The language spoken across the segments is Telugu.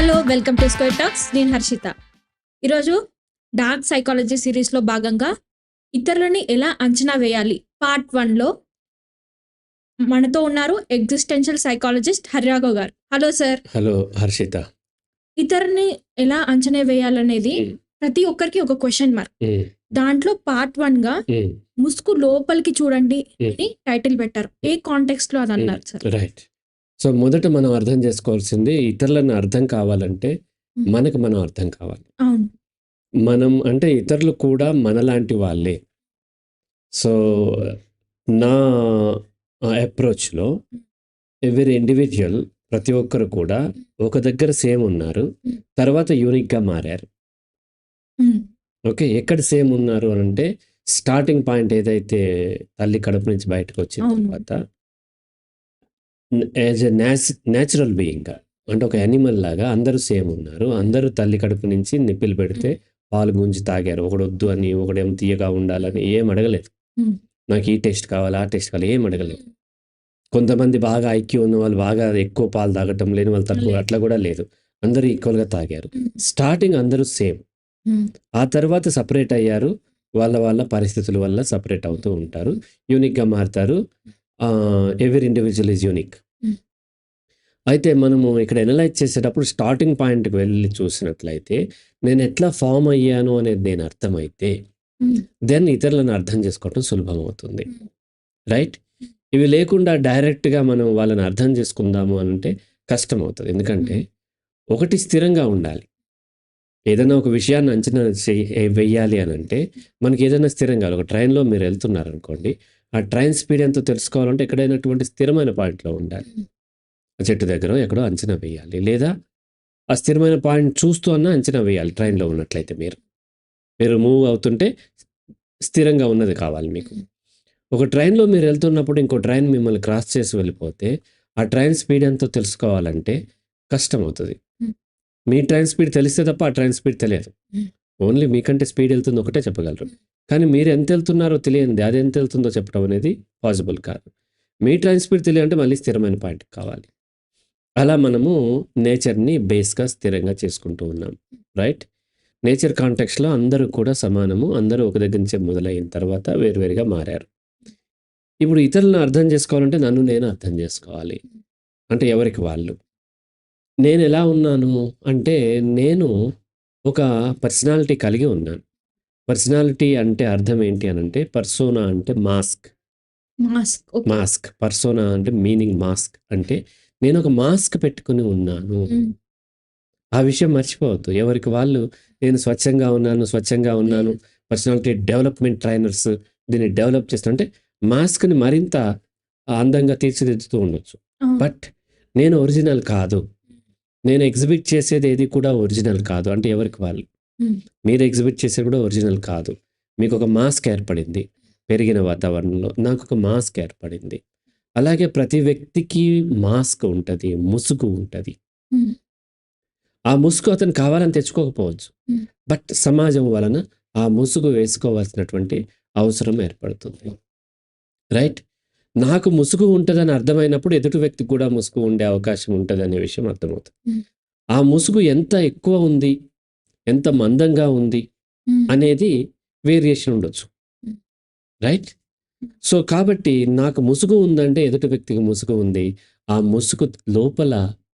Hello welcome to square talks. నేను హర్షిత. ఈరోజు డార్క్ సైకాలజీ సిరీస్లో భాగంగా ఇతరులని ఎలా అంచనా వేయాలి పార్ట్ 1లో మనతో ఉన్నారు ఎగ్జిస్టెన్షియల్ సైకాలజిస్ట్ హరిరాఘవ్ గారు. Hello sir. హలో హర్షిత. ఇతరుని ఎలా అంచనా వేయాలనేది ప్రతి ఒక్కరికి ఒక క్వశ్చన్ మార్క్. దాంట్లో పార్ట్ 1గా ముసుగు లోపలికి చూడండి అని టైటిల్ పెట్టారు. ఏ కాంటెక్స్ట్ లో అది అన్నారు సార్? రైట్. సో మొదట మనం అర్థం చేసుకోవాల్సింది, ఇతరులను అర్థం కావాలంటే మనకు మనం అర్థం కావాలి. అవును. మనం అంటే ఇతరులు కూడా మనలాంటి వాళ్ళే. సో నా అప్రోచ్లో ఎవరి ఇండివిజువల్ ప్రతి ఒక్కరు కూడా ఒక దగ్గర సేమ్ ఉన్నారు, తర్వాత యూనిక్గా మారారు. ఓకే, ఎక్కడ సేమ్ ఉన్నారు అని అంటే స్టార్టింగ్ పాయింట్ ఏదైతే తల్లి కడుపు నుంచి బయటకు వచ్చిన తర్వాత యాజ్ ఎ న్యాచురల్ బీయింగ్, అంటే ఒక యానిమల్ లాగా అందరూ సేమ్ ఉన్నారు. అందరూ తల్లి కడుపు నుంచి నిప్పిలు పెడితే పాలు గుంజి తాగారు. ఒకడొద్దు అని, ఒకడేమో తీయగా ఉండాలని ఏం అడగలేదు. నాకు ఈ టేస్ట్ కావాలి, ఆ టేస్ట్ కావాలి, ఏం అడగలేదు. కొంతమంది బాగా ఐక్యూ ఉన్న వాళ్ళు బాగా ఎక్కువ పాలు తాగటం, లేని వాళ్ళు తక్కువ, అట్లా కూడా లేదు. అందరూ ఈక్వల్గా తాగారు. స్టార్టింగ్ అందరూ సేమ్, ఆ తర్వాత సపరేట్ అయ్యారు. వాళ్ళ పరిస్థితుల వల్ల సపరేట్ అవుతూ ఉంటారు, యూనిక్గా మారుతారు. ఎవరి ఇండివిజువల్ ఈజ్ యూనిక్. అయితే మనము ఇక్కడ ఎనలైజ్ చేసేటప్పుడు స్టార్టింగ్ పాయింట్కి వెళ్ళి చూసినట్లయితే నేను ఎట్లా ఫామ్ అయ్యాను అనేది నేను అర్థమైతే దెన్ ఇతరులను అర్థం చేసుకోవటం సులభం అవుతుంది. రైట్. ఇవి లేకుండా డైరెక్ట్గా మనం వాళ్ళని అర్థం చేసుకుందాము అని అంటే కష్టం అవుతుంది. ఎందుకంటే ఒకటి స్థిరంగా ఉండాలి. ఏదైనా ఒక విషయాన్ని అంచనా వెయ్యాలి అని అంటే మనకి ఏదైనా స్థిరంగా, ఒక ట్రైన్లో మీరు వెళ్తున్నారనుకోండి, ఆ ట్రైన్ స్పీడ్ ఎంతో తెలుసుకోవాలంటే ఎక్కడైనటువంటి స్థిరమైన పాయింట్లో ఉండాలి. చెట్టు దగ్గర ఎక్కడో అంచనా వేయాలి, లేదా ఆ స్థిరమైన పాయింట్ చూస్తూ అన్నా అంచనా వేయాలి. ట్రైన్లో ఉన్నట్లయితే మీరు మూవ్ అవుతుంటే స్థిరంగా ఉన్నది కావాలి మీకు. ఒక ట్రైన్లో మీరు వెళ్తున్నప్పుడు ఇంకో ట్రైన్ మిమ్మల్ని క్రాస్ చేసి వెళ్ళిపోతే ఆ ట్రైన్ స్పీడ్ ఎంతో తెలుసుకోవాలంటే కష్టం అవుతుంది. మీ ట్రైన్ స్పీడ్ తెలిస్తే తప్ప ఆ ట్రైన్ స్పీడ్ తెలియదు. ఓన్లీ మీకంటే స్పీడ్ వెళ్తుంది ఒకటే చెప్పగలరు, కానీ మీరు ఎంత వెళ్తున్నారో తెలియంది అది ఎంత వెళ్తుందో చెప్పడం అనేది పాసిబుల్ కాదు. మీ ట్రైన్ స్పీడ్ తెలియాలంటే మళ్ళీ స్థిరమైన పాయింట్ కావాలి. అలా మనము నేచర్ని బేస్గా స్థిరంగా చేసుకుంటూ ఉన్నాం. రైట్. నేచర్ కాంటెక్స్లో అందరూ కూడా సమానము, అందరూ ఒక దగ్గర నుంచి మొదలైన తర్వాత వేరువేరుగా మారారు. ఇప్పుడు ఇతరులను అర్థం చేసుకోవాలంటే నన్ను నేను అర్థం చేసుకోవాలి. అంటే ఎవరికి వాళ్ళు. నేను ఎలా ఉన్నాను అంటే నేను ఒక పర్సనాలిటీ కలిగి ఉన్నాను. పర్సనాలిటీ అంటే అర్థం ఏంటి అని అంటే పర్సోనా అంటే మాస్క్. పర్సోనా అంటే మీనింగ్ మాస్క్ అంటే నేను ఒక మాస్క్ పెట్టుకుని ఉన్నాను. ఆ విషయం మర్చిపోవద్దు. ఎవరికి వాళ్ళు నేను స్వచ్ఛంగా ఉన్నాను. పర్సనాలిటీ డెవలప్మెంట్ ట్రైనర్స్ దీన్ని డెవలప్ చేస్తుంటే మాస్క్ని మరింత అందంగా తీర్చిదిద్దుతూ ఉండొచ్చు. బట్ నేను ఒరిజినల్ కాదు. నేను ఎగ్జిబిట్ చేసేది ఏది కూడా ఒరిజినల్ కాదు. అంటే ఎవరికి వాళ్ళు. మీరు ఎగ్జిబిట్ చేసేది కూడా ఒరిజినల్ కాదు. మీకు ఒక మాస్క్ ఏర్పడింది పెరిగిన వాతావరణంలో, నాకు ఒక మాస్క్ ఏర్పడింది. అలాగే ప్రతి వ్యక్తికి మాస్క్ ఉంటుంది, ముసుగు ఉంటుంది. ఆ ముసుగు అతను కావాలని తెచ్చుకోకపోవచ్చు, బట్ సమాజం వలన ఆ ముసుగు వేసుకోవాల్సినటువంటి అవసరం ఏర్పడుతుంది. రైట్. నాకు ముసుగు ఉంటుందని అర్థమైనప్పుడు ఎదుటి వ్యక్తికి కూడా ముసుగు ఉండే అవకాశం ఉంటుంది అనే విషయం అర్థమవుతుంది. ఆ ముసుగు ఎంత ఎక్కువ ఉంది, ఎంత మందంగా ఉంది అనేది వేరియేషన్ ఉండొచ్చు. రైట్. సో కాబట్టి నాకు ముసుగు ఉందంటే ఎదుటి వ్యక్తికి ముసుగు ఉంది. ఆ ముసుగు లోపల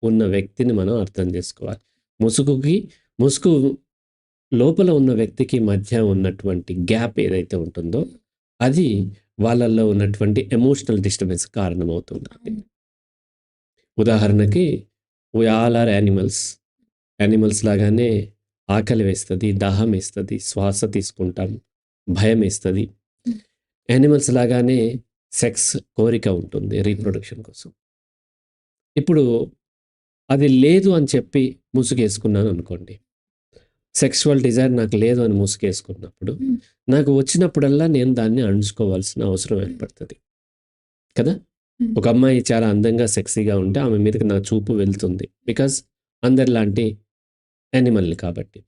ఉన్న వ్యక్తిని మనం అర్థం చేసుకోవాలి. ముసుగు లోపల ఉన్న వ్యక్తికి మధ్య ఉన్నటువంటి గ్యాప్ ఏదైతే ఉంటుందో అది వాళ్ళల్లో ఉన్నటువంటి ఎమోషనల్ డిస్టర్బెన్స్ కారణమవుతుంది. ఉదాహరణకి we all are యానిమల్స్ లాగానే ఆకలి వేస్తుంది, దాహం వేస్తుంది, శ్వాస తీసుకుంటాం, భయం వేస్తుంది. యానిమల్స్ లాగానే సెక్స్ కోరిక ఉంటుంది రీప్రొడక్షన్ కోసం. ఇప్పుడు అది లేదు అని చెప్పి ముసుగేసుకున్నాను అనుకోండి, సెక్సువల్ డిజైర్ నాకు లేదు అని ముసుగేసుకున్నప్పుడు నాకు వచ్చినప్పుడల్లా నేను దాన్ని అణుచుకోవాల్సిన అవసరం ఏర్పడుతుంది కదా. ఒక అమ్మాయి చాలా అందంగా సెక్సీగా ఉంటే ఆమె మీదకి నా చూపు వెళ్తుంది, బికాజ్ అందరిలాంటి యానిమల్ని కాబట్టి.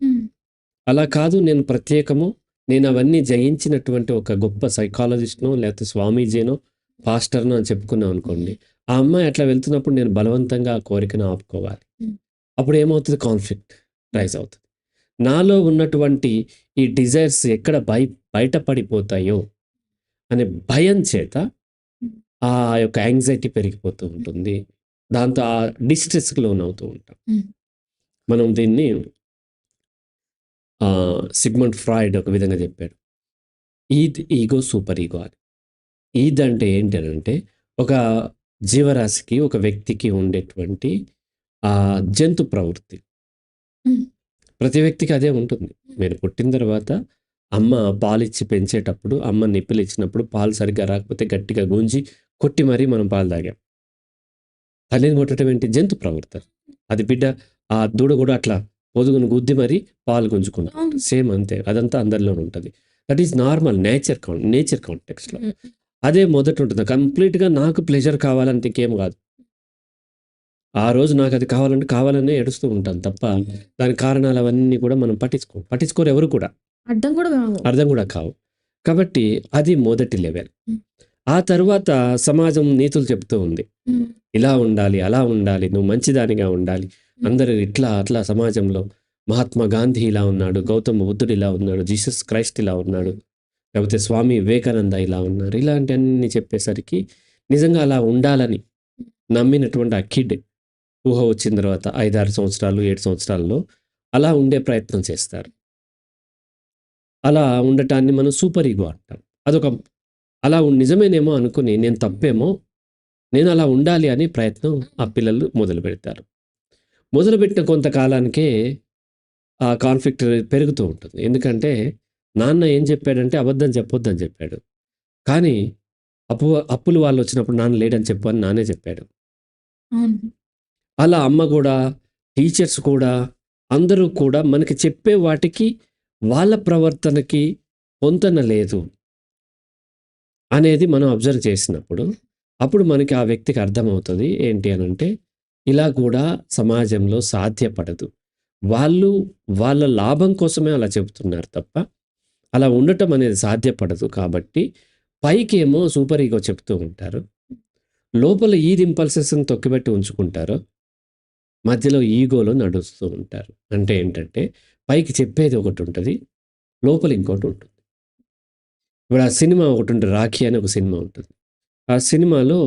అలా కాదు, నేను ప్రత్యేకము, నేను అవన్నీ జయించినటువంటి ఒక గొప్ప సైకాలజిస్ట్నో లేకపోతే స్వామీజీనో పాస్టర్నో అని చెప్పుకున్నాం అనుకోండి, ఆ అమ్మాయి అట్లా వెళ్తున్నప్పుడు నేను బలవంతంగా ఆ కోరికను ఆపుకోవాలి. అప్పుడు ఏమవుతుంది? కాన్ఫ్లిక్ట్ రైజ్ అవుతుంది. నాలో ఉన్నటువంటి ఈ డిజైర్స్ ఎక్కడ బయటపడిపోతాయో అనే భయం చేత ఆ యొక్క యాంగ్జైటీ పెరిగిపోతూ ఉంటుంది. దాంతో ఆ డిస్ట్రెస్కి లోనవుతూ ఉంటాం. మనం దీన్ని సిగ్మండ్ ఫ్రాయిడ్ ఒక విధంగా చెప్పాడు, ఈద్ ఈగో సూపర్ ఈగో అని. ఈద్ అంటే ఏంటంటే ఒక జీవరాశికి, ఒక వ్యక్తికి ఉండేటువంటి జంతు ప్రవృత్తి. ప్రతి వ్యక్తికి అదే ఉంటుంది. మీరు పుట్టిన తర్వాత అమ్మ పాలిచ్చి పెంచేటప్పుడు, అమ్మ నిప్పులు ఇచ్చినప్పుడు పాలు సరిగ్గా రాకపోతే గట్టిగా గుంజి కొట్టి మరీ మనం పాలు తాగాం. తల్లిని కొట్టడం ఏంటి? జంతు ప్రవృత్తి. అది బిడ్డ ఆ దూడ కూడా అట్లా పొదుగును గుద్ది మరీ పాలు గుంజుకుంటాం. సేమ్ అంతే. అదంతా అందరిలో ఉంటుంది. దట్ ఈస్ నార్మల్ నేచర్ కాంటెక్స్ట్లో. అదే మొదట ఉంటుంది. కంప్లీట్గా నాకు ప్లెజర్ కావాలంటే ఇంకేం కాదు. ఆ రోజు నాకు అది కావాలనే ఏడుస్తూ ఉంటాను తప్ప దాని కారణాలు అవన్నీ కూడా మనం పట్టించుకోరు ఎవరు కూడా. అర్థం కూడా కావు. కాబట్టి అది మొదటి లెవెల్. ఆ తర్వాత సమాజం నీతులు చెప్తూ ఉంది. ఇలా ఉండాలి, అలా ఉండాలి, నువ్వు మంచిదానిగా ఉండాలి, అందరూ ఇట్లా అట్లా. సమాజంలో మహాత్మా గాంధీ ఇలా ఉన్నాడు, గౌతమ బుద్ధుడు ఇలా ఉన్నాడు, జీసస్ క్రైస్ట్ ఇలా ఉన్నాడు, లేకపోతే స్వామి వివేకానంద ఇలా ఉన్నారు. ఇలాంటివన్నీ చెప్పేసరికి నిజంగా అలా ఉండాలని నమ్మినటువంటి ఆ కిడ్ ఊహ వచ్చిన తర్వాత 5-6 సంవత్సరాలు 7 సంవత్సరాల్లో అలా ఉండే ప్రయత్నం చేస్తారు. అలా ఉండటాన్ని మనం సూపర్ ఈగో అంటాం. అదొక అలా నిజమేనేమో అనుకుని నేను తప్పేమో, నేను అలా ఉండాలి అని ప్రయత్నం ఆ పిల్లలు మొదలు పెడతారు. మొదలుపెట్టిన కొంతకాలానికే ఆ కాన్ఫ్లిక్ట్ పెరుగుతూ ఉంటుంది. ఎందుకంటే నాన్న ఏం చెప్పాడంటే అబద్ధం చెప్పొద్దని చెప్పాడు. కానీ అప్పులు వాళ్ళు వచ్చినప్పుడు నాన్న లేడని చెప్పు అని నానే చెప్పాడు. అలా అమ్మ కూడా, టీచర్స్ కూడా, అందరూ కూడా మనకి చెప్పే వాటికి వాళ్ళ ప్రవర్తనకి పొంతన లేదు అనేది మనం అబ్జర్వ్ చేసినప్పుడు అప్పుడు మనకి ఆ వ్యక్తికి అర్థమవుతుంది ఏంటి అని అంటే ఇలా కూడా సమాజంలో సాధ్యపడదు. వాళ్ళు వాళ్ళ లాభం కోసమే అలా చెబుతున్నారు తప్ప అలా ఉండటం అనేది సాధ్యపడదు. కాబట్టి పైకేమో సూపర్ ఈగో చెప్తూ ఉంటారు, లోపల ఈ ఇంపల్సెస్ని తొక్కిపెట్టి ఉంచుకుంటారు, మధ్యలో ఈగోలో నడుస్తూ ఉంటారు. అంటే ఏంటంటే పైకి చెప్పేది ఒకటి ఉంటుంది, లోపల ఇంకోటి ఉంటుంది. ఇప్పుడు ఆ సినిమా ఒకటి ఉంటుంది, రాఖీ అని ఒక సినిమా ఉంటుంది. ఆ సినిమాలో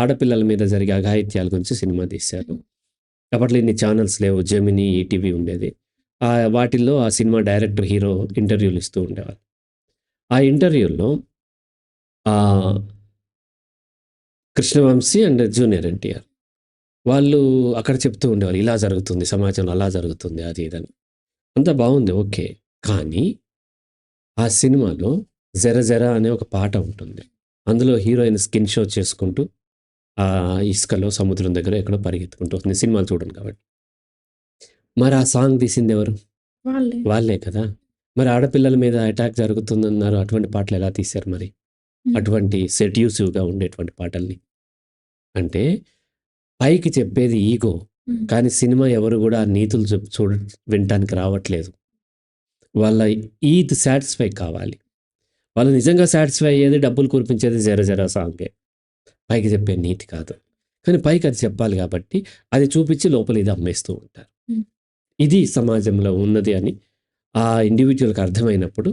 ఆడపిల్లల మీద జరిగే అఘాయిత్యాల గురించి సినిమా తీశారు. అప్పట్లో ఇన్ని ఛానల్స్ లేవు, జెమినీ, ఈటీవీ ఉండేది. వాటిల్లో ఆ సినిమా డైరెక్టర్, హీరో ఇంటర్వ్యూలు ఇస్తూ ఉండేవారు. ఆ ఇంటర్వ్యూల్లో కృష్ణవంశీ అండ్ జూనియర్ ఎన్టీఆర్ వాళ్ళు అక్కడ చెప్తూ ఉండేవారు, ఇలా జరుగుతుంది సమాజంలో, అలా జరుగుతుంది, అది ఇదని. అంతా బాగుంది, ఓకే. కానీ ఆ సినిమాలో జర జర అనే ఒక పాట ఉంటుంది. అందులో హీరోయిన్ స్కిన్ షో చేసుకుంటూ ఆ ఇసుకలో సముద్రం దగ్గర ఎక్కడో పరిగెత్తుకుంటూ వస్తుంది. సినిమాలు చూడండి కాబట్టి. మరి ఆ సాంగ్ తీసింది ఎవరు? వాళ్ళే కదా. మరి ఆడపిల్లల మీద అటాక్ జరుగుతుందన్నారు, అటువంటి పాటలు ఎలా తీశారు మరి? అటువంటి సెడ్యూసివ్గా ఉండేటువంటి పాటల్ని. అంటే పైకి చెప్పేది ఈగో, కానీ సినిమా ఎవరు కూడా ఆ నీతులు వినటానికి రావట్లేదు. వాళ్ళ ఈద్ సాటిస్ఫై కావాలి. వాళ్ళు నిజంగా సాటిస్ఫై అయ్యేది, డబ్బులు కురిపించేది జర జర సాంగే, పైకి చెప్పే నీతి కాదు. కానీ పైకి అది చెప్పాలి కాబట్టి అది చూపించి లోపల ఇది అమ్మేస్తూ ఉంటారు. ఇది సమాజంలో ఉన్నది అని ఆ ఇండివిజువల్కి అర్థమైనప్పుడు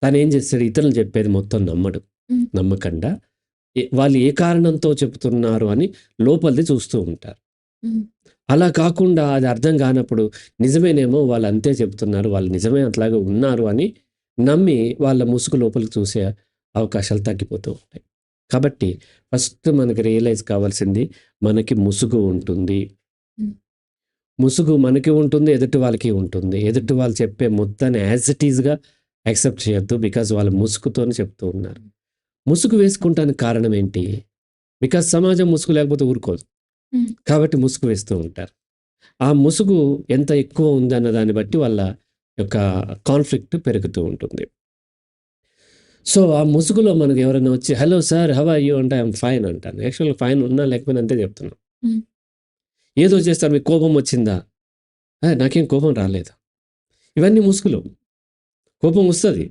తను ఏం చేస్తాడు, ఇతరులు చెప్పేది మొత్తం నమ్మకుండా వాళ్ళు ఏ కారణంతో చెబుతున్నారు అని లోపలిది చూస్తూ ఉంటారు. అలా కాకుండా అది అర్థం కానప్పుడు నిజమేనేమో వాళ్ళు అంతే చెప్తున్నారు, వాళ్ళు నిజమే అట్లాగే ఉన్నారు అని నమ్మి వాళ్ళ ముసుగు లోపలికి చూసే అవకాశాలు తగ్గిపోతూ ఉంటాయి. కాబట్టి ఫస్ట్ మనకి రియలైజ్ కావాల్సింది, మనకి ముసుగు ఉంటుంది. ముసుగు మనకి ఉంటుంది, ఎదుటి వాళ్ళకి ఉంటుంది. ఎదుటి వాళ్ళు చెప్పే మొత్తాన్ని యాజ్ ఇట్ ఈజ్గా యాక్సెప్ట్ చేయొద్దు, బికాజ్ వాళ్ళు ముసుగుతోనే చెప్తూ ఉన్నారు. ముసుగు వేసుకుంటానికి కారణం ఏంటి? బికాజ్ సమాజం ముసుగు లేకపోతే ఊరుకోదు, కాబట్టి ముసుగు వేస్తూ ఉంటారు. ఆ ముసుగు ఎంత ఎక్కువ ఉందన్న దాన్ని బట్టి వాళ్ళ యొక్క కాన్ఫ్లిక్ట్ పెరుగుతూ ఉంటుంది. సో ఆ ముసుగులో మనకు ఎవరైనా వచ్చి hello sir how are you I'm fine ఫైన్ అంటాను. యాక్చువల్గా ఫైన్ ఉన్నా లేకపోయినా అంతే చెప్తున్నాను. ఏదో చేస్తారు, మీకు కోపం వచ్చిందా? నాకేం కోపం రాలేదు. ఇవన్నీ ముసుగులు. కోపం వస్తుంది,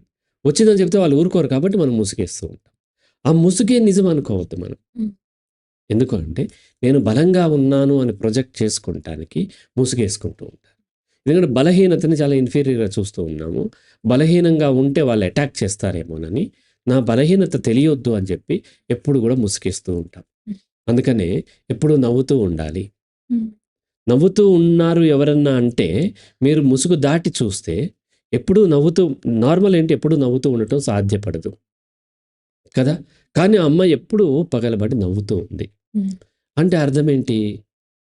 వచ్చిందని చెప్తే వాళ్ళు ఊరుకోరు కాబట్టి మనం ముసుగేస్తూ ఉంటాం. ఆ ముసుగే నిజం అనుకోవద్దు మనం. ఎందుకు అంటే నేను బలంగా ఉన్నాను అని ప్రొజెక్ట్ చేసుకుంటానికి ముసుగేసుకుంటూ ఉంటారు. ఎందుకంటే బలహీనతని చాలా ఇన్ఫీరియర్‌గా చూస్తూ ఉన్నాము. బలహీనంగా ఉంటే వాళ్ళు అటాక్ చేస్తారేమోనని, నా బలహీనత తెలియొద్దు అని చెప్పి ఎప్పుడు కూడా ముసుగేస్తూ ఉంటాం. అందుకనే ఎప్పుడూ నవ్వుతూ ఉండాలి. హ్మ్. నవ్వుతూ ఉన్నారు ఎవరన్నా అంటే, మీరు ముసుగు దాటి చూస్తే ఎప్పుడూ నవ్వుతూ నార్మల్ ఏంటి ఎప్పుడూ నవ్వుతూ ఉండటం సాధ్యపడదు. కదా! కానీ ఆ అమ్మాయి ఎప్పుడూ పగలబడి నవ్వుతూ ఉంది. హ్మ్. అంటే అర్థం ఏంటి?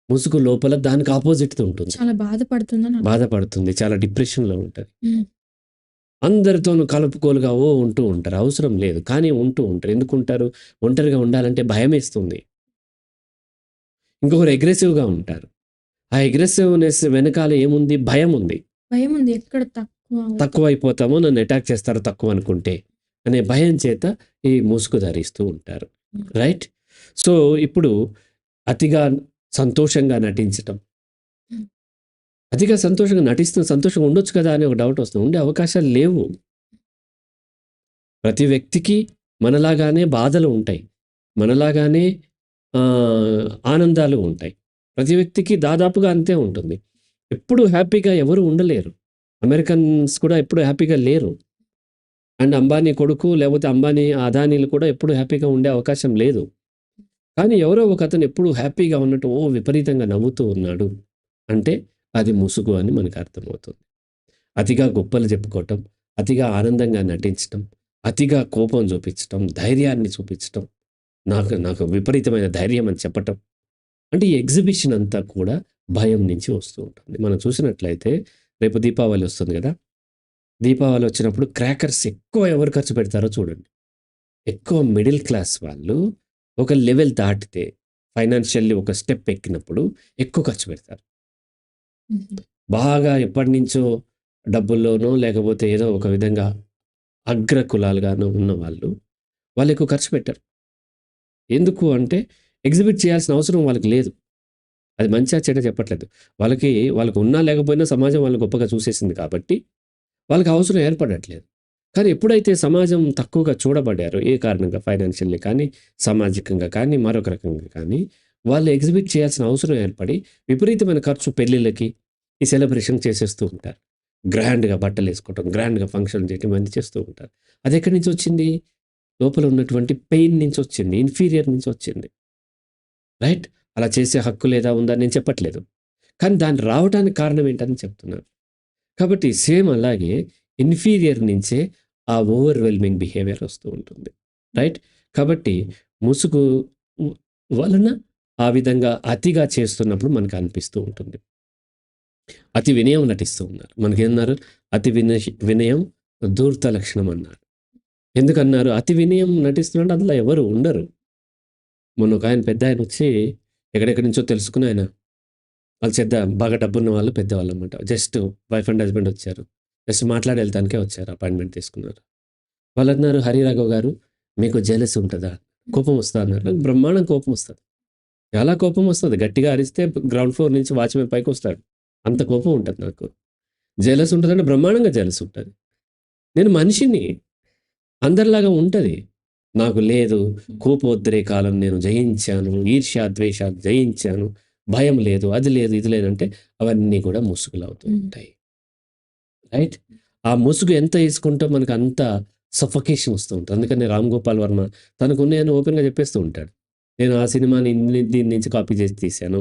ముసుగు లోపల దానికి అపోజిట్‌ది ఉంటుంది. చాలా బాధపడుతుందని అర్థం. బాధపడుతుంది. చాలా డిప్రెషన్‌లో ఉంటది. హ్మ్. అందరితోనూ కలుపుకోలుగా ఉంటూ ఉంటారు. అవసరం లేదు. కానీ ఉంటూ ఉంటారు. ఎందుకుంటారు? ఒంటరిగా ఉండాలంటే భయమేస్తుంది. ఇంకొకరు అగ్రెసివ్‌గా ఉంటారు. ఆ అగ్రెసివ్‌నెస్ వెనకాల ఏముంది? భయముంది. భయముంది ఎక్కడ తక్కువ అవుతా తక్కువైపోతామో, నన్ను అటాక్ చేస్తారు తక్కువ అనుకుంటే అనే భయం చేత ఈ ముసుగు ధరిస్తూ ఉంటారు. హ్మ్. రైట్? సో, ఇప్పుడు అతిగా సంతోషంగా నటించటం. హ్మ్. అతిగా సంతోషంగా నటిస్తూ సంతోషంగా ఉండొచ్చు కదా! అని ఒక డౌట్ వస్తుంది. ఉండే అవకాశాలు లేవు. ప్రతి వ్యక్తికి మనలాగానే బాధలు ఉంటాయి. మనలాగానే ఆనందాలు ఉంటాయి. ప్రతి వ్యక్తికి దాదాపుగా అంతే ఉంటుంది. ఎప్పుడూ హ్యాపీగా ఎవరు ఉండలేరు. అమెరికన్స్ కూడా ఎప్పుడు హ్యాపీగా లేరు. అండ్ అంబానీ కొడుకు లేకపోతే అంబానీ, అదానీలు కూడా ఎప్పుడు హ్యాపీగా ఉండే అవకాశం లేదు. కానీ ఎవరో ఒకతను ఎప్పుడు హ్యాపీగా ఉన్నట్టు విపరీతంగా నవ్వుతూ ఉన్నాడు అంటే అది ముసుగు అని మనకు అర్థమవుతుంది. అతిగా గొప్పలు చెప్పుకోవటం, అతిగా ఆనందంగా నటించటం, అతిగా కోపం చూపించటం, ధైర్యాన్ని చూపించటం, నాకు నాకు విపరీతమైన ధైర్యం అని చెప్పటం. అంటే ఈ ఎగ్జిబిషన్ అంతా కూడా భయం నుంచి వస్తూ ఉంటుంది. మనం చూసినట్లయితే రేపు దీపావళి వస్తుంది కదా! దీపావళి వచ్చినప్పుడు క్రాకర్స్ ఎక్కువ ఎవరు ఖర్చు పెడతారో చూడండి. ఎక్కువ మిడిల్ క్లాస్ వాళ్ళు ఒక లెవెల్ దాటితే ఫైనాన్షియల్లీ ఒక స్టెప్ ఎక్కినప్పుడు ఎక్కువ ఖర్చు పెడతారు. హుహు. బాగా ఎప్పటినుంచో డబ్బుల్లోనో లేకపోతే ఏదో ఒక విధంగా అగ్ర కులాలుగానో ఉన్నవాళ్ళు వాళ్ళు ఎక్కువ ఖర్చు పెట్టరు. ఎందుకు అంటే ఎగ్జిబిట్ చేయాల్సిన అవసరం వాళ్ళకి లేదు. అది మంచా చెడా చెప్పట్లేదు. వాళ్ళకి ఉన్నా లేకపోయినా సమాజం వాళ్ళని గొప్పగా చూసేసింది కాబట్టి వాళ్ళకి అవసరం ఏర్పడట్లేదు. కానీ ఎప్పుడైతే సమాజం తక్కువగా చూడబడ్డారో ఏ కారణంగా ఫైనాన్షియల్లీ కానీ, సామాజికంగా కానీ, మరొక రకంగా కానీ వాళ్ళు ఎగ్జిబిట్ చేయాల్సిన అవసరం ఏర్పడి విపరీతమైన ఖర్చు పెళ్ళిళ్ళకి, ఈ సెలబ్రేషన్ చేసేస్తూ ఉంటారు. గ్రాండ్‌గా బట్టలేసుకోవటం, గ్రాండ్‌గా ఫంక్షన్ చేయటం ఇవన్నీ చేస్తూ ఉంటారు. అదెక్కడి నుంచొచ్చింది? లోపల ఉన్నటువంటి పెయిన్ నుంచొచ్చింది. ఇన్ఫీరియర్ నుంచొచ్చింది. రైట్? అలా చేసే హక్కు లేదా ఉందా నేను చెప్పట్లేదు. కానీ దాన్ని రావటానికి కారణం ఏంటని చెప్తున్నాను. కాబట్టి సేమ్ అలాగే ఇన్ఫీరియర్ నుంచే ఆ ఓవర్‌వెల్మింగ్ బిహేవియర్ వస్తూ ఉంటుంది. రైట్? కాబట్టి ముసుగు వ వలన ఆ విధంగా అతిగా చేస్తున్నప్పుడు మనకు అనిపిస్తూ ఉంటుంది. అతి వినయం నటిస్తూ ఉన్నారు. మనకేమన్నారు? అతి వినయం ధూర్త లక్షణం అన్నారు. ఎందుకన్నారు? అతి వినయం నటిస్తున్నాడు అందులో ఎవరు ఉండరు. మొన్న ఒకాయన పెద్దాయనొచ్చి ఎక్కడెక్కడి నుంచో తెలుసుకుని ఆయన వాళ్ళు బాగా డబ్బున్న వాళ్ళు పెద్దవాళ్ళనమాట. జస్ట్ వైఫ్ అండ్ హస్బెండ్ వచ్చారు. జస్ట్ మాట్లాడి ఎళ్ళటానికే వచ్చారు. అపాయింట్‌మెంట్ తీసుకున్నారు. వాళ్ళన్నారు, "హరిరాఘవ్ గారు మీకు జెలసీ ఉంటదా? కోపం వస్తదా?" అన్నారు. నాకు బ్రహ్మాండం కోపం వస్తది. చాలా కోపం వస్తది. గట్టిగా అరిస్తే గ్రౌండ్ ఫ్లోర్ నుంచి వాచ్‌మెన్ పైకొస్తాడు. అంత కోపం ఉంటది నాకు. జెలస్ ఉంటదంటే బ్రహ్మాండంగా జెలస్ ఉంటది. నేను మనిషిని. అందరిలాగా ఉంటది. నాకు లేదు. కోపోద్రేకాలను నేను జయించాను. ఈర్ష్య, ద్వేషాలు జయించాను. భయం లేదు. అది లేదు, ఇది లేదంటే అవన్నీ కూడా ముసుగులవుతూ ఉంటాయి. రైట్? ఆ ముసుగు ఎంత యేసుకుంటే మనకు అంత సఫోకేషన్ వస్తూ ఉంటుంది. అందుకని 'రామ్ గోపాల్ వర్మ' తనకున్నాయన్ని ఓపెన్‌గా చెప్పేస్తూ ఉంటాడు. నేను ఆ సినిమాని దీని నుంచి కాపీ చేసి తీశాను.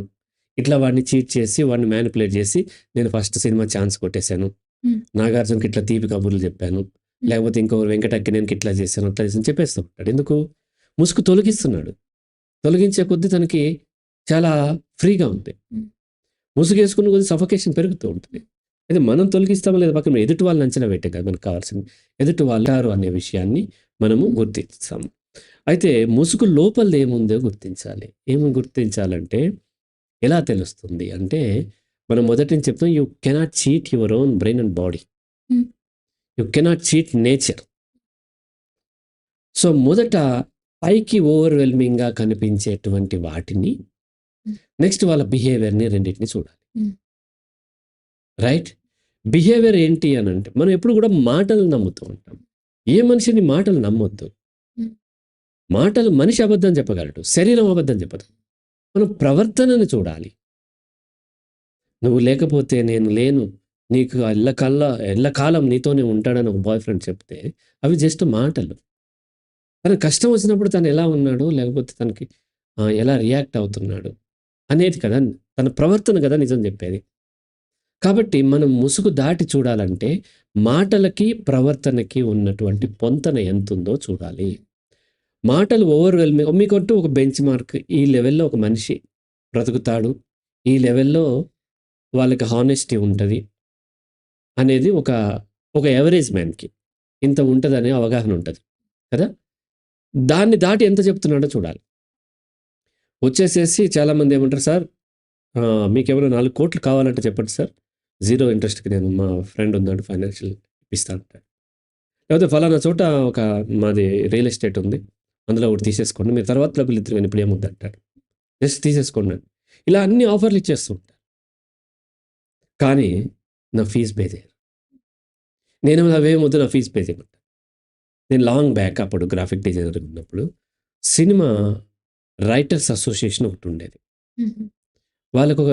ఇట్లా వాడిని చీట్ చేసి, వాడిని మ్యానిపులేట్ చేసి నేను ఫస్ట్ సినిమా ఛాన్స్ కొట్టేశాను. హ్మ్. నాగార్జునకి ఇట్లా తీపి కబుర్లు చెప్పాను. లేకపోతే ఇంకొకరు వెంకట్ అక్కినేనికి ఇట్లా చేశాను, అట్లా చేశాను చెప్పేస్తూ ఉంటాడు. ఎందుకు? ముసుగు తొలగిస్తున్నాడు. తొలగించే కొద్దీ తనకి చాలా ఫ్రీగా ఉంది. హ్మ్. ముసుగేసుకున్న కొద్దీ సఫోకేషన్ పెరుగుతూ ఉంటుంది. అయితే మనం తొలగిస్తామో లేదా పక్కన ఎదుటి వాళ్ళని అంచనా వేయటం కాదు మనకు కావాల్సింది. ఎదుటి వాళ్ళు ఉంటారు అనే విషయాన్ని మనము గుర్తిస్తాం. అయితే ముసుగు లోపల ఏముందో గుర్తించాలి. ఏమి గుర్తించాలంటే ఎలా తెలుస్తుంది అంటే మనం మొదటి నుంచి చెప్తాం you cannot cheat your own brain and body. Hmm. You cannot cheat nature. So మొదట పైకి ఓవర్‌వెల్మింగ్‌గా కనిపించేటువంటి వాటిని నెక్స్ట్ వాళ్ళ బిహేవియర్‌ని రెండిటిని చూడాలి. హ్మ్. రైట్? బిహేవియర్ ఏంటి అనంటే మనం ఎప్పుడు కూడా మాటలు నమ్ముతూ ఉంటాం. ఏ మనిషిని మాటలు నమ్మొద్దు. హ్మ్. మాటలు మనిషి అబద్ధం చెప్పగలడు, శరీరం అబద్ధం చెప్పదు. మనం ప్రవర్తనని చూడాలి. నువ్వు లేకపోతే నేను లేను, నీకు ఎల్లకాలం నీతోనే ఉంటాడని ఒక బాయ్ ఫ్రెండ్ చెప్తే అవి జస్ట్ మాటలు. తనకు కష్టం వచ్చినప్పుడు తను ఎలా ఉన్నాడు, లేకపోతే తనకి ఎలా రియాక్ట్ అవుతున్నాడు అనేది కదా, తన ప్రవర్తన కదా నిజం చెప్పేది. కాబట్టి మనం ముసుగు దాటి చూడాలంటే మాటలకి ప్రవర్తనకి ఉన్నటువంటి పొంతన ఎంతుందో చూడాలి. మాటలు ఓవర్‌వెల్మింగ్, మీకంటూ ఒక బెంచ్ మార్క్, ఈ లెవెల్‌లో ఒక మనిషి బ్రతుకుతాడు, ఈ లెవెల్‌లో వాళ్ళకి హానెస్టీ ఉంటది అనేది ఒక ఎవరేజ్ మ్యాన్‌కి ఇంత ఉంటదనే అవగాహన ఉంటది కదా! దాన్ని దాటి ఎంత చెప్తున్నాడో చూడాలి. వచ్చేసేసి చాలామంది ఏమంటారు, సార్ మీకేమైనా 4 కోట్లు కావాలంటే చెప్పండి సార్, జీరో ఇంట్రెస్ట్‌కి నేను, మా ఫ్రెండ్ ఉన్నాడు ఫైనాన్షియల్ ఇప్పిస్తా అంటాడు. లేకపోతే ఫలానా చోట మాది రియల్ ఎస్టేట్ ఉంది, అందులో ఒకటి తీసేసుకోండి, మీరు తర్వాత డబ్బులు ఇద్దరు కానీ ఇప్పుడు ఏమొద్దు అంటాడు. జస్ట్ తీసేసుకోండి అని. ఇలా అన్ని ఆఫర్లు ఇచ్చేస్తూ ఉంటారు. కానీ నా ఫీజు పే చేయరు. నేను అవేమొద్దు, నా ఫీజు పే చేయమంటాను. నేను లాంగ్ బ్యాక్ అప్పుడు గ్రాఫిక్ డిజైనర్ ఉన్నప్పుడు సినిమా రైటర్స్ అసోసియేషన్ ఒకటి ఉండేది. వాళ్ళకు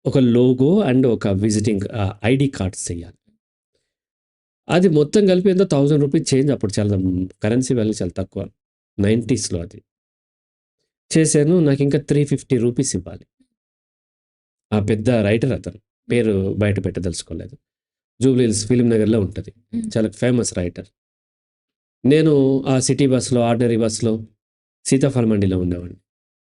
ఒక లోగో అండ్ ఒక విజిటింగ్ ఐడి కార్డ్స్ చేయాలి. అది మొత్తం కలిపి ఎంతో 1000 రూపీస్ చేంజ్. అప్పుడు చాలా కరెన్సీ వాల్యూ చాలా తక్కువ, 90స్‌లో అది చేశాను. నాకు ఇంకా 350 రూపీస్ ఇవ్వాలి. ఆ పెద్ద రైటర్ అతను, పేరు బయట పెట్టదలుచుకోలేదు. జూబ్లీ హిల్స్ ఫిల్మ్ నగర్లో ఉంటుంది, చాలా ఫేమస్ రైటర్. నేను ఆ సిటీ బస్సులో, ఆర్డినరీ బస్సులో సీతాఫల్ మండిలో ఉండేవాడిని.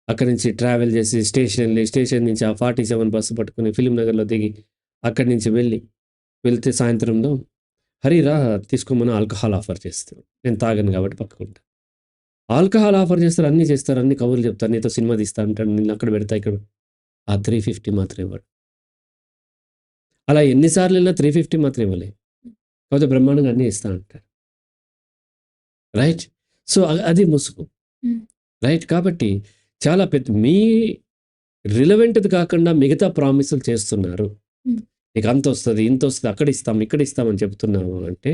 అక్కడి నుంచి ట్రావెల్ చేసి స్టేషన్ నుంచి ఆ 47 బస్సు పట్టుకుని ఫిల్మ్ నగర్లో దిగి అక్కడి నుంచి వెళ్తే సాయంత్రంలో హరిరా తీసుకోమని ఆల్కహాల్ ఆఫర్ చేస్తారు. నేను తాగను కాబట్టి పక్కకుంటా. ఆల్కహాల్ ఆఫర్ చేస్తారు, అన్నీ చేస్తారు, అన్ని కబుర్లు చెప్తారు, నీతో సినిమా తీస్తా అంటాడు, నేను అక్కడ పెడతా ఇక్కడ. ఆ 350 మాత్రం ఇవ్వడు. అలా ఎన్నిసార్లు వెళ్ళినా 350 మాత్రం ఇవ్వలే, కాకపోతే బ్రహ్మాండంగా అన్నీ ఇస్తా అంటాడు. రైట్. సో అది ముసుగు. రైట్. కాబట్టి చాలా పెద్ద మీ రిలవెంట్ది కాకుండా మిగతా ప్రామిసులు చేస్తున్నారు. నీకు అంత వస్తుంది, ఇంత వస్తుంది, అక్కడ ఇస్తాం ఇక్కడ ఇస్తామని చెప్తున్నావు అంటే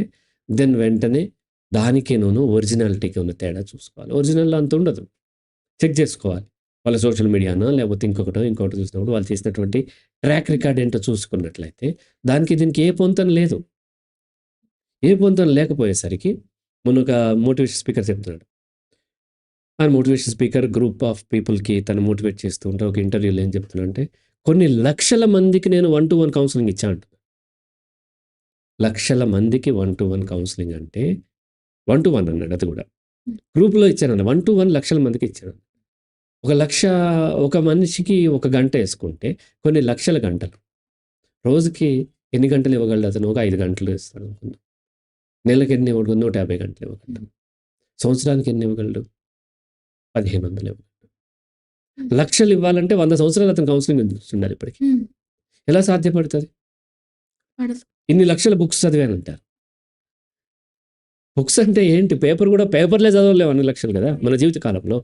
దెన్ వెంటనే దానికి ఒరిజినాలిటీకి ఉన్న తేడా చూసుకోవాలి. ఒరిజినల్లో అంత ఉండదు, చెక్ చేసుకోవాలి. వాళ్ళ సోషల్ మీడియానో లేకపోతే ఇంకొకటి చూసినప్పుడు వాళ్ళు చేసినటువంటి ట్రాక్ రికార్డ్ ఏంటో చూసుకున్నట్లయితే దీనికి ఏ పొంతన లేదు. ఏ పొంతన లేకపోయేసరికి మొన్న ఒక మోటివేషన్ స్పీకర్ చెప్తున్నాడు. ఆ మోటివేషన్ స్పీకర్ గ్రూప్ ఆఫ్ పీపుల్కి తను మోటివేట్ చేస్తూ ఉంటే ఒక ఇంటర్వ్యూలో ఏం చెప్తున్నా అంటే, కొన్ని లక్షల మందికి నేను 1-to-1 కౌన్సిలింగ్ ఇచ్చా అంట. లక్షల మందికి 1-to-1 కౌన్సిలింగ్ అంటే 1-to-1 అన్నాడు. అది కూడా గ్రూప్లో ఇచ్చానండి. 1-to-1 లక్షల మందికి ఇచ్చాను. 1,00,000 ఒక మనిషికి 1 గంట వేసుకుంటే కొన్ని లక్షల గంటలు. రోజుకి ఎన్ని గంటలు ఇవ్వగలడు అతను? ఒక 5 గంటలు ఇస్తాడు అనుకుందాం. నెలకి ఎన్ని ఇవ్వగలడు? 150 గంటలు ఇవ్వగలడు. సంవత్సరానికి ఎన్ని ఇవ్వగలడు? 1500 ఇవ్వగలడు. లక్షలు ఇవ్వాలంటే 100 సంవత్సరాలు అతను కౌన్సిలింగ్ ఉండాలి ఇప్పటికి. ఎలా సాధ్యపడుతుంది? ఇన్ని లక్షల బుక్స్ చదివానంటారు. బుక్స్ అంటే ఏంటి? పేపర్లే చదవలేవు అన్ని లక్షలు కదా మన జీవిత కాలంలో.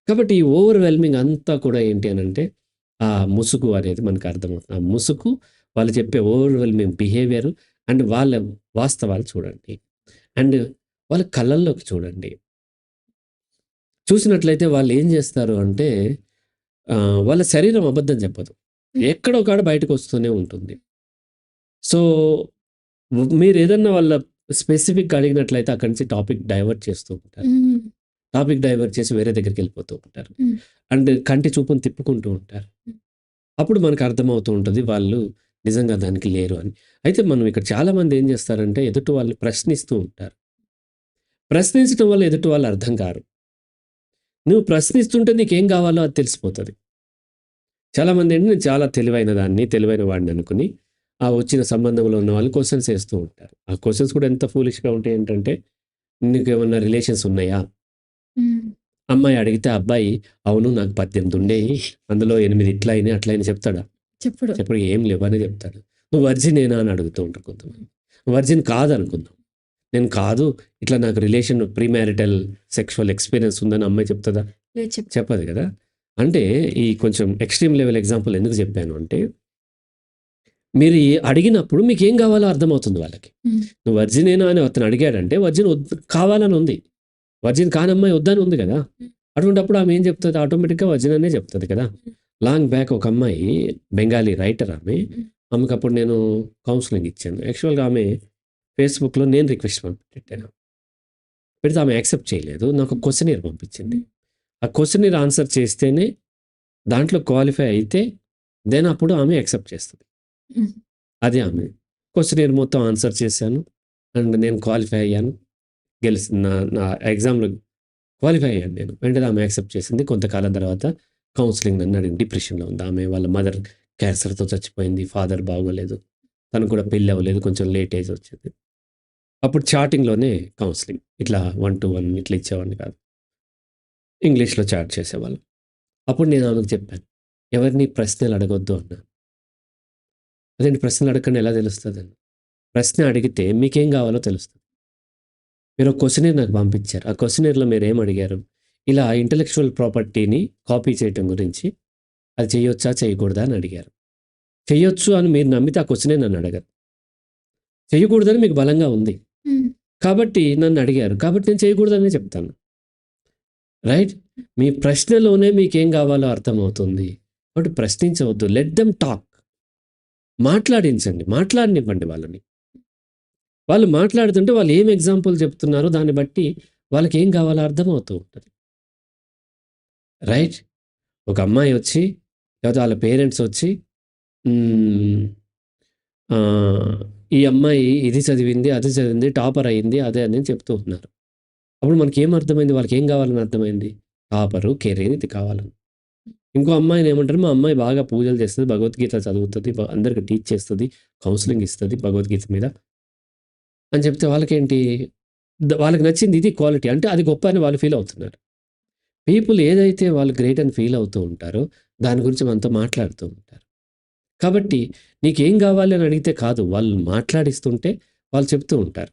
కాబట్టి ఈ ఓవర్‌వెల్మింగ్ అంతా కూడా ఏంటి అని అంటే ఆ ముసుగు అనేది మనకు అర్థమవుతుంది. ఆ ముసుగు, వాళ్ళు చెప్పే ఓవర్‌వెల్మింగ్ బిహేవియర్ అండ్ వాళ్ళ వాస్తవాలు చూడండి. అండ్ వాళ్ళ కళ్ళల్లోకి చూడండి. చూసినట్లయితే వాళ్ళు ఏం చేస్తారు అంటే వాళ్ళ శరీరం అబద్ధం చెప్పదు, ఎక్కడో కాడ బయటకు వస్తూనే ఉంటుంది. సో మీరు ఏదన్నా వాళ్ళ స్పెసిఫిక్గా అడిగినట్లయితే అక్కడి నుంచి టాపిక్ డైవర్ట్ చేస్తూ ఉంటారు. టాపిక్ డైవర్ట్ చేసి వేరే దగ్గరికి వెళ్ళిపోతూ ఉంటారు. అండ్ కంటి చూపును తిప్పుకుంటూ ఉంటారు. అప్పుడు మనకు అర్థమవుతూ ఉంటుంది వాళ్ళు నిజంగా దానికి లేరు అని. అయితే మనం ఇక్కడ చాలామంది ఏం చేస్తారంటే ఎదుటి వాళ్ళు ప్రశ్నిస్తూ ఉంటారు. ప్రశ్నించడం వల్ల ఎదుటి వాళ్ళు అర్థం కారు. నువ్వు ప్రశ్నిస్తుంటే నీకేం కావాలో అది తెలిసిపోతుంది. చాలామంది ఏంటి, నేను చాలా తెలివైన వాడిని అనుకుని ఆ వచ్చిన సంబంధంలో ఉన్న వాళ్ళు క్వశ్చన్స్ వేస్తూ ఉంటారు. ఆ క్వశ్చన్స్ కూడా ఎంత ఫూలిష్గా ఉంటాయి ఏంటంటే, నీకు ఏమన్నా రిలేషన్స్ ఉన్నాయా? అమ్మాయి అడిగితే అబ్బాయి అవును నాకు 18 ఉండేవి, అందులో 8 ఇట్లా అయినాయి అట్లా అయినా చెప్తాడా? చెప్పడు. ఏం లేవని చెప్తాడు. నువ్వు వర్జినేనా అని అడుగుతూ ఉంటారు కొంతమంది. వర్జిన్ కాదనుకుందాం, నేను కాదు, ఇట్లా నాకు రిలేషన్ ప్రీమ్యారిటల్ సెక్షువల్ ఎక్స్పీరియన్స్ ఉందని అమ్మాయి చెప్తుందా? చెప్పదు కదా. అంటే ఈ కొంచెం ఎక్స్ట్రీమ్ లెవెల్ ఎగ్జాంపుల్ ఎందుకు చెప్పాను అంటే, మీరు అడిగినప్పుడు మీకు ఏం కావాలో అర్థమవుతుంది వాళ్ళకి. నువ్వు వర్జినేనా అని అతను అడిగాడంటే వర్జిన్ కావాలని ఉంది, వర్జిన్ కాని అమ్మాయి వద్దని ఉంది కదా! అటువంటప్పుడు ఆమె ఏం చెప్తది? ఆటోమేటిక్‌గా వర్జిన్ అనే చెప్తది కదా! లాంగ్ బ్యాక్ ఒక అమ్మాయి బెంగాలీ రైటర్ ఆమె. ఆమెకప్పుడు నేను కౌన్సెలింగ్ ఇచ్చాను. యాక్చువల్‌గా ఆమె ఫేస్‌బుక్‌లో నేను రిక్వెస్ట్ పెట్టాను. పెడితే ఆమె యాక్సెప్ట్ చేయలేదు. నాకు క్వెషనీర్ పంపించింది. ఆ క్వెషనీర్ ఆన్సర్ చేస్తేనే దాంట్లో క్వాలిఫై అయితే దెన్ అప్పుడు ఆమె యాక్సెప్ట్ చేస్తది. అది ఆమె. క్వెషనీర్ మొత్తం ఆన్సర్ చేశాను. అండ్ నేను క్వాలిఫై అయ్యాను. నా నా ఎగ్జామ్‌లో క్వాలిఫై అయ్యాను నేను. వెంటనే ఆమె యాక్సెప్ట్ చేసింది. కొంతకాలం తర్వాత కౌన్సెలింగ్ నన్ను అడిగింది. డిప్రెషన్‌లో ఉంది ఆమె. వాళ్ళ మదర్ క్యాన్సర్‌తో చచ్చిపోయింది. ఫాదర్ బాగోలేదు. తనకు కూడా పెళ్లి అవ్వలేదు. కొంచెం లేట్ ఏజ్ వచ్చింది. అప్పుడు చాటింగ్‌లోనే కౌన్సెలింగ్. ఇట్లా 1-1 ఇట్లా ఇచ్చేవాడిని కాదు. ఇంగ్లీష్‌లో చాట్ చేసేవాళ్ళం. అప్పుడు నేను ఆమెకు చెప్పాను. ఎవరిని ప్రశ్నలు అడగొద్దు అన్నాను. అదేంటి ప్రశ్నలు అడగకుండా ఎలా తెలుస్తదని? ప్రశ్న అడిగితే మీకేం కావాలో తెలుస్తది. మీరు ఒక క్వెషనీర్ నాకు పంపించారు. ఆ క్వెషనీర్‌లో మీరేం అడిగారు? ఇలా ఇంటెలెక్చువల్ ప్రాపర్టీని కాపీ చేయటం గురించి అది చేయొచ్చా? చేయకూడదా? అని అడిగారు. చెయ్యొచ్చు అని మీరు నమ్మితే ఆ క్వెషనే నన్ను అడగరు. చేయకూడదని మీకు బలంగా ఉంది. కాబట్టి నన్ను అడిగారు. కాబట్టి నేను చేయకూడదనే చెప్తాను. రైట్? మీ ప్రశ్నలోనే మీకేం కావాలో అర్థమవుతుంది. కాబట్టి ప్రశ్నించవద్దు. Let them talk. మాట్లాడించండి. మాట్లాడనివ్వండి వాళ్ళని. వాళ్ళు మాట్లాడుతుంటే వాళ్ళు ఏం ఎగ్జాంపుల్ చెప్తున్నారో దాన్ని బట్టి వాళ్ళకేం కావాలో అర్థమవుతూ ఉంటది. రైట్? ఒక అమ్మాయి వచ్చి లేకపోతే వాళ్ళ పేరెంట్స్ వచ్చి హ్మ్. ఈ అమ్మాయి ఇది చదివింది, అది చదివింది, టాపర్ అయింది అదే అని చెప్తూ ఉన్నారు. అప్పుడు మనకేం అర్థమైంది? వాళ్ళకేం కావాలని అర్థమైంది? టాపరు, కెరీర్ ఇది కావాలని. ఇంకో అమ్మాయిని ఏమంటారు? మా అమ్మాయి బాగా పూజలు చేస్తది, భగవద్గీత చదువుతది, అందరికి టీచ్ చేస్తది, కౌన్సెలింగ్ ఇస్తది భగవద్గీత మీద అని చెప్తే వాళ్ళకేంటి? వాళ్ళకి నచ్చింది ఇది క్వాలిటీ. అంటే అది గొప్ప అని వాళ్ళు ఫీల్ అవుతున్నారు. పీపుల్ ఏదైతే వాళ్ళు గ్రేట్ అని ఫీల్ అవుతూ ఉంటారో దాని గురించి మనతో మాట్లాడుతూ ఉంటారు. కాబట్టి నీకేం కావాలి అని అడిగితే కాదు. వాళ్ళు మాట్లాడిస్తుంటే వాళ్ళు చెప్తూ ఉంటారు.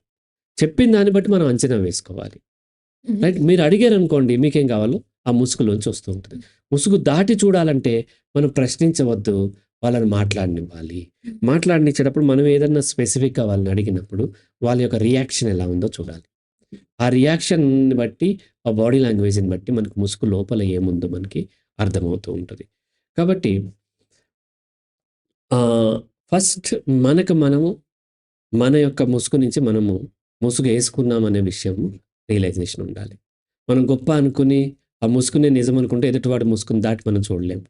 చెప్పిన దాన్ని బట్టి మనం అంచనా వేసుకోవాలి. రైట్? మీరు అడిగారనుకోండి మీకేం కావాలో ఆ ముసుగులోంచి వస్తూ ఉంటది. ముసుగు దాటి చూడాలంటే మనం ప్రశ్నించవద్దు. వాళ్ళని మాట్లాడనివ్వాలి. మాట్లాడనిచ్చేటప్పుడు మనం ఏదన్నా స్పెసిఫిక్‌గా వాళ్ళని అడిగినప్పుడు వాళ్ళ యొక్క రియాక్షన్ ఎలా ఉందో చూడాలి. ఆ రియాక్షన్‌ని బట్టి, ఆ బాడీ లాంగ్వేజ్‌ని బట్టి మనకు ముసుగు లోపల ఏముందో మనకి అర్థమవుతూ ఉంటది. కాబట్టి ఫస్ట్ మనకు మనము మన యొక్క ముసుగు నుంచి మనము ముసుగేసుకున్నామనే విషయం రియలైజేషన్ ఉండాలి. మనం గొప్ప అనుకుని, ఆ ముసుగునే నిజం అనుకుంటే ఎదుటివాడి ముసుగుని దాటి మనం చూడలేము.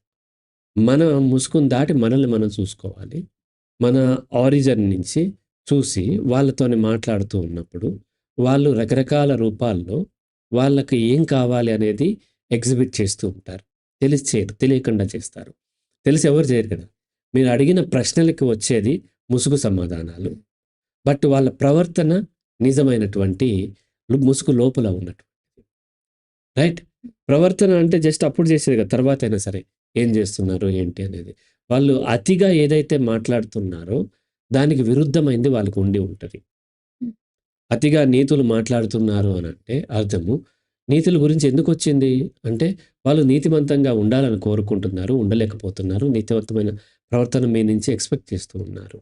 మన ముసుగుని దాటి మనల్ని మనం చూసుకోవాలి. మన ఆరిజిన్ నుంచి చూసి వాళ్ళతోని మాట్లాడుతూ ఉన్నప్పుడు, వాళ్ళు రకరకాల రూపాల్లో వాళ్ళకి ఏం కావాలి అనేది ఎగ్జిబిట్ చేస్తూ ఉంటారు. తెలిసి చేయరు. తెలియకుండా చేస్తారు. తెలిసి ఎవరు చేయరు కదా! మీరు అడిగిన ప్రశ్నలకి వచ్చేది ముసుగు సమాధానాలు. బట్ వాళ్ళ ప్రవర్తన నిజమైనటువంటి ముసుగు లోపల ఉన్నటువంటిది. రైట్? ప్రవర్తన అంటే జస్ట్ అప్పుడు చేసేది కాదు. తర్వాతైనా సరే ఏం చేస్తున్నారు? ఏంటి అనేది. వాళ్ళు అతిగా ఏదైతే మాట్లాడుతున్నారో దానికి విరుద్ధమైంది వాళ్ళకి ఉండి ఉంటది. అతిగా నీతులు మాట్లాడుతున్నారు అనంటే అర్థము నీతుల గురించి ఎందుకొచ్చింది? అంటే వాళ్ళు నీతిమంతంగా ఉండాలని కోరుకుంటున్నారు. ఉండలేకపోతున్నారు. నీతివంతమైన ప్రవర్తన మీ నుంచి ఎక్స్‌పెక్ట్ చేస్తూ ఉన్నారు.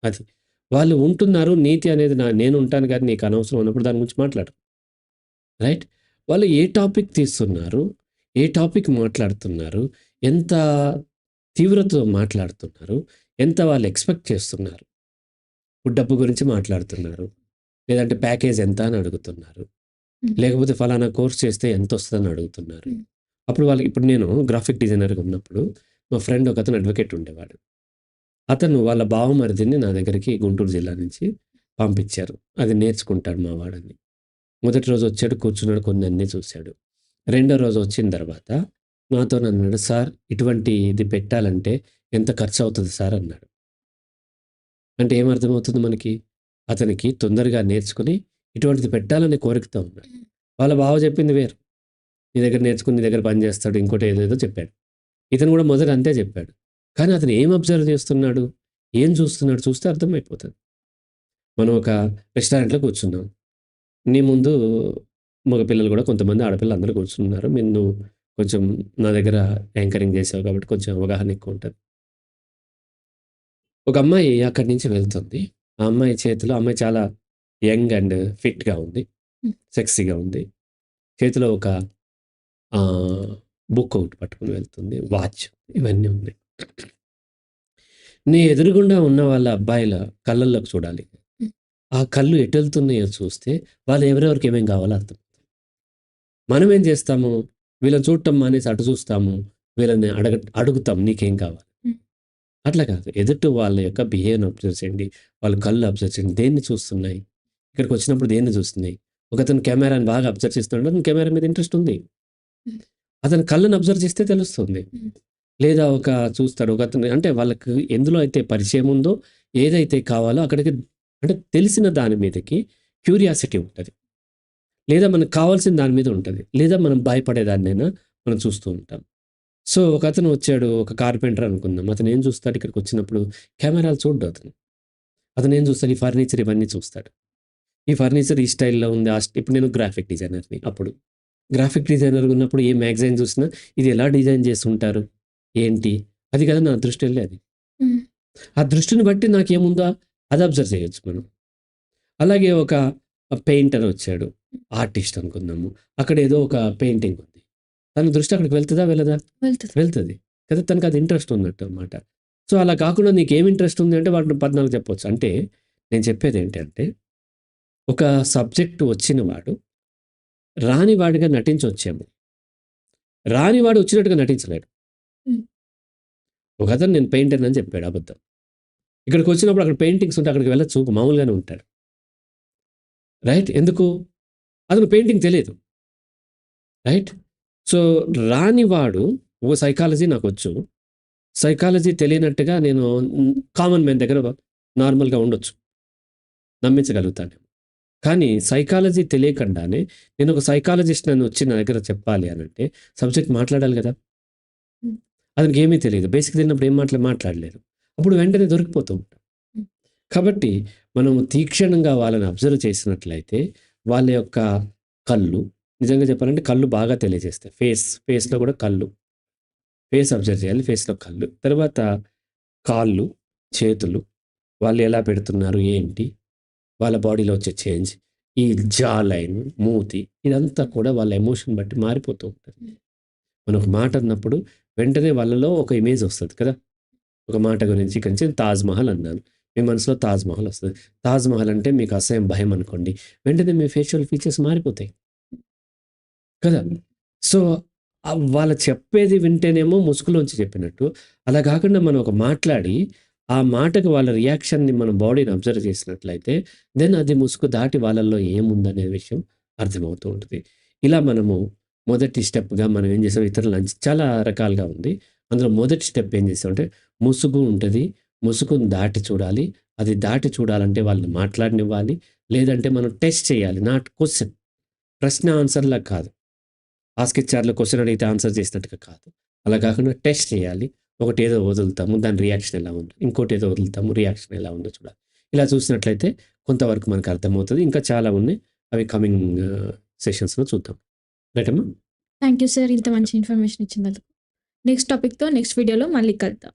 అది. వాళ్ళు ఉంటున్నారు. నీతి అనేది నేను ఉంటాను గానీ నీకు అనవసరం అన్నప్పుడు దాని గురించి మాట్లాడరు. రైట్? వాళ్ళు ఏ టాపిక్ తీస్తున్నారు? ఏ టాపిక్ మాట్లాడుతున్నారు? ఎంత తీవ్రతతో మాట్లాడుతున్నారు? ఎంత వాళ్ళు ఎక్స్‌పెక్ట్ చేస్తున్నారు? ఇప్పుడు డబ్బు గురించి మాట్లాడుతున్నారు. లేదంటే ప్యాకేజ్ ఎంత అని అడుగుతున్నారు. లేకపోతే ఫలానా కోర్స్ చేస్తే ఎంతొస్తదని అడుగుతున్నారు. అప్పుడు వాళ్ళకి ఇప్పుడు నేను గ్రాఫిక్ డిజైనర్‌గా ఉన్నప్పుడు మా ఫ్రెండ్ ఒకతను అడ్వకేట్ ఉండేవాడు. అతను వాళ్ళ బావమరిదిని నా దగ్గరికి గుంటూరు జిల్లా నుంచి పంపించారు. అది నేర్చుకుంటాడు మా వాడని. మొదటి రోజు వచ్చాడు, కూర్చున్నాడు, కొన్ని అన్నీ చూసాడు. రెండో రోజు వచ్చిన తర్వాత నాతోనన్నాడు, "సార్ ఇటువంటి ఇది పెట్టాలంటే ఎంత ఖర్చవుతది సార్" అన్నాడు. అంటే ఏమర్థమవుతుంది మనకి? అతనికి తొందరగా నేర్చుకొని ఇటువంటిది పెట్టాలనే కోరికతో ఉన్నాడు. వాళ్ళ బావ చెప్పింది వేరు. నీ దగ్గర నేర్చుకొని నీ దగ్గర పని చేస్తాడు. ఇంకోటి ఏదేదో చెప్పాడు. ఇతను కూడా మొదట అంతే చెప్పాడు. కానీ అతను ఏం అబ్జర్వ్ చేస్తున్నాడు? ఏం చూస్తున్నాడు? చూస్తే అర్థమైపోతది. మనం ఒక రెస్టారెంట్‌లో కూర్చున్నాం. నీ ముందు మగ పిల్లలు కూడా కొంతమంది ఆడపిల్లలు అందరూ కూర్చున్నారు. నువ్వు కొంచెం నా దగ్గర యాంకరింగ్ చేసావు కాబట్టి కొంచెం అవగాహన ఎక్కువుంటది. ఒక అమ్మాయి అక్కడి నుంచి వెళ్తుంది. ఆ అమ్మాయి చేతిలో అమ్మాయి చాలా యంగ్ అండ్ ఫిట్‌గా ఉంది. సెక్సీగా ఉంది. చేతిలో ఒక బుక్ ఒకటి పట్టుకొని వెళ్తుంది, వాచ్, ఇవన్నీ ఉన్నాయి. నీ ఎదురుగుండా ఉన్న వాళ్ళ అబ్బాయిల కళ్ళల్లోకి చూడాలి. ఆ కళ్ళు ఎటు వెళ్తున్నాయో చూస్తే వాళ్ళు ఎవరెవరికి ఏమేం కావాలో అర్థం. మనం ఏం చేస్తాము, వీళ్ళని చూడటం మానేసి అటు చూస్తాము, వీళ్ళని అడుగుతాం నీకేం కావాలి. అట్లా కాదు, ఎదుటి వాళ్ళ యొక్క బిహేవియర్ అబ్జర్వ్ చేయండి, వాళ్ళ కళ్ళు అబ్జర్వ్ చేయండి, దేన్ని చూస్తున్నాయి, ఇక్కడికి వచ్చినప్పుడు దేన్ని చూస్తున్నాయి. ఒకతను కెమెరాని బాగా అబ్జర్వ్ చేస్తున్నాడు, అతను కెమెరా మీద ఇంట్రెస్ట్ ఉంది, అతను కళ్ళని అబ్జర్వ్ చేస్తే తెలుస్తుంది. లేదా ఒక చూస్తాడు ఒకతను, అంటే వాళ్ళకి ఎందులో అయితే పరిచయం ఉందో, ఏదైతే కావాలో అక్కడికి, అంటే తెలిసిన దాని మీదకి క్యూరియాసిటీ ఉంటుంది, లేదా మనకు కావాల్సిన దాని మీద ఉంటుంది, లేదా మనం భయపడేదాన్నైనా మనం చూస్తూ ఉంటాం. సో ఒక అతను వచ్చాడు, ఒక కార్పెంటర్ అనుకుందాం, అతను ఏం చూస్తాడు, ఇక్కడికి వచ్చినప్పుడు కెమెరాలు చూడ్డు, అతను ఏం చూస్తాడు, ఈ ఫర్నిచర్ ఇవన్నీ చూస్తాడు, ఈ ఫర్నిచర్ ఈ స్టైల్లో ఉంది, ఇప్పుడు నేను గ్రాఫిక్ డిజైనర్ని, అప్పుడు గ్రాఫిక్ డిజైనర్ ఉన్నప్పుడు ఏ మ్యాగజైన్ చూసినా ఇది ఎలా డిజైన్ చేసి ఉంటారు ఏంటి, అది కదా నా దృష్టి వెళ్ళేది. ఆ దృష్టిని బట్టి నాకేముందో అది అబ్జర్వ్ చేయొచ్చు మనం. అలాగే ఒక పెయింటర్ వచ్చాడు, ఆర్టిస్ట్ అనుకుందాము, అక్కడ ఏదో ఒక పెయింటింగ్ ఉంది, తన దృష్టి అక్కడికి వెళ్తుందా వెళ్ళదా, వెళ్తుంది కదా, తనకు అది ఇంట్రెస్ట్ ఉన్నట్టు అనమాట. సో అలా కాకుండా నీకు ఏం ఇంట్రెస్ట్ ఉంది అంటే వాటిని 14 చెప్పొచ్చు. అంటే నేను చెప్పేది ఏంటంటే, ఒక సబ్జెక్టు వచ్చిన వాడు రానివాడిగా నటించవచ్చేమో, రానివాడు వచ్చినట్టుగా నటించలేడు. ఒక అతను నేను పెయింటర్ అని చెప్పాడు, అబద్ధం. ఇక్కడికి వచ్చినప్పుడు అక్కడ పెయింటింగ్స్ ఉంటే అక్కడికి వెళ్ళచ్చు, మామూలుగానే ఉంటాడు, రైట్. ఎందుకు, అతను పెయింటింగ్ తెలియదు, రైట్. సో రానివాడు, ఓ సైకాలజీ నాకు వచ్చు, సైకాలజీ తెలియనట్టుగా నేను కామన్ మ్యాన్ దగ్గర నార్మల్గా ఉండొచ్చు, నమ్మించగలుగుతాను. కానీ సైకాలజీ తెలియకుండానే నేను ఒక సైకాలజిస్ట్ నన్ను వచ్చి నా దగ్గర చెప్పాలి అని అంటే సబ్జెక్ట్ మాట్లాడాలి కదా, అతనికి ఏమీ తెలియదు, బేసిక్ తెలియనప్పుడు ఏం మాట్లాడలేరు, అప్పుడు వెంటనే దొరికిపోతూ ఉంటాం. కాబట్టి మనం తీక్షణంగా వాళ్ళని అబ్జర్వ్ చేసినట్లయితే వాళ్ళ యొక్క కళ్ళు, నిజంగా చెప్పాలంటే కళ్ళు బాగా తెలియజేస్తాయి. ఫేస్లో కూడా కళ్ళు, ఫేస్ అబ్జర్వ్ చేయాలి, ఫేస్లో కళ్ళు. తర్వాత కాళ్ళు, చేతులు, వాళ్ళు ఎలా పెడుతున్నారు ఏంటి, వాళ్ళ బాడీలో వచ్చే చేంజ్, ఈ జా లైన్, మూతి, ఇదంతా కూడా వాళ్ళ ఎమోషన్ బట్టి మారిపోతూ ఉంటుంది. మనం ఒక మాట అన్నప్పుడు వెంటనే వాళ్ళలో ఒక ఇమేజ్ వస్తుంది కదా, ఒక మాట గురించి కొంచెం తాజ్మహల్ అన్నాను, మీ మనసులో తాజ్మహల్ వస్తుంది. తాజ్మహల్ అంటే మీకు అసహ్యం, భయం అనుకోండి, వెంటనే మీ ఫేషియల్ ఫీచర్స్ మారిపోతాయి కదా. సో వాళ్ళు చెప్పేది వింటేనేమో ముసుగులోంచి చెప్పినట్టు, అలా కాకుండా మనం ఒక మాట్లాడి ఆ మాటకు వాళ్ళ రియాక్షన్ని మన బాడీని అబ్జర్వ్ చేసినట్లయితే దెన్ అది ముసుగు దాటి వాళ్ళల్లో ఏముందనే విషయం అర్థమవుతూ ఉంటుంది. ఇలా మనము మొదటి స్టెప్గా మనం ఏం చేసాం, ఇతరులు చాలా రకాలుగా ఉంది, అందులో మొదటి స్టెప్ ఏం చేసామంటే ముసుగు ఉంటుంది, ముసుగును దాటి చూడాలి, అది దాటి చూడాలంటే వాళ్ళని మాట్లాడనివ్వాలి, లేదంటే మనం టెస్ట్ చేయాలి, నాట్ క్వశ్చన్, ప్రశ్న ఆన్సర్లా కాదు, ఆస్కిచ్చార్లో క్వశ్చన్ అడిగితే ఆన్సర్ చేసినట్టుగా కాదు, అలా కాకుండా టెస్ట్ చేయాలి. ఒకటి ఏదో వదులుతాము, దాని రియాక్షన్ ఎలా ఉంది, ఇంకోటి ఏదో వదులుతాము, రియాక్షన్ ఎలా ఉందో చూడాలి. ఇలా చూసినట్లయితే కొంతవరకు మనకు అర్థమవుతుంది. ఇంకా చాలా ఉన్నాయి, అవి కమింగ్ సెషన్స్లో చూద్దాం. రైట్ అమ్మా. థ్యాంక్ యూ సార్, ఇంత మంచి ఇన్ఫర్మేషన్ ఇచ్చినందుకు. నెక్స్ట్ టాపిక్తో నెక్స్ట్ వీడియోలో మళ్ళీ కలుద్దాం.